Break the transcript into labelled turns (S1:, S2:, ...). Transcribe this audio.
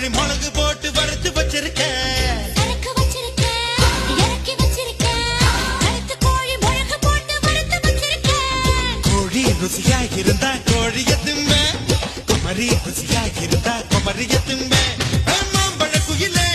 S1: கோழி மிளகு போட்டு வறுத்து வச்சிருக்கேன். கோழி ருசியாக இருந்தா கோழிய திம்ப, குமரி ருசியாக இருந்தா குமரிய திம்ப. மாம்பழ குயிலே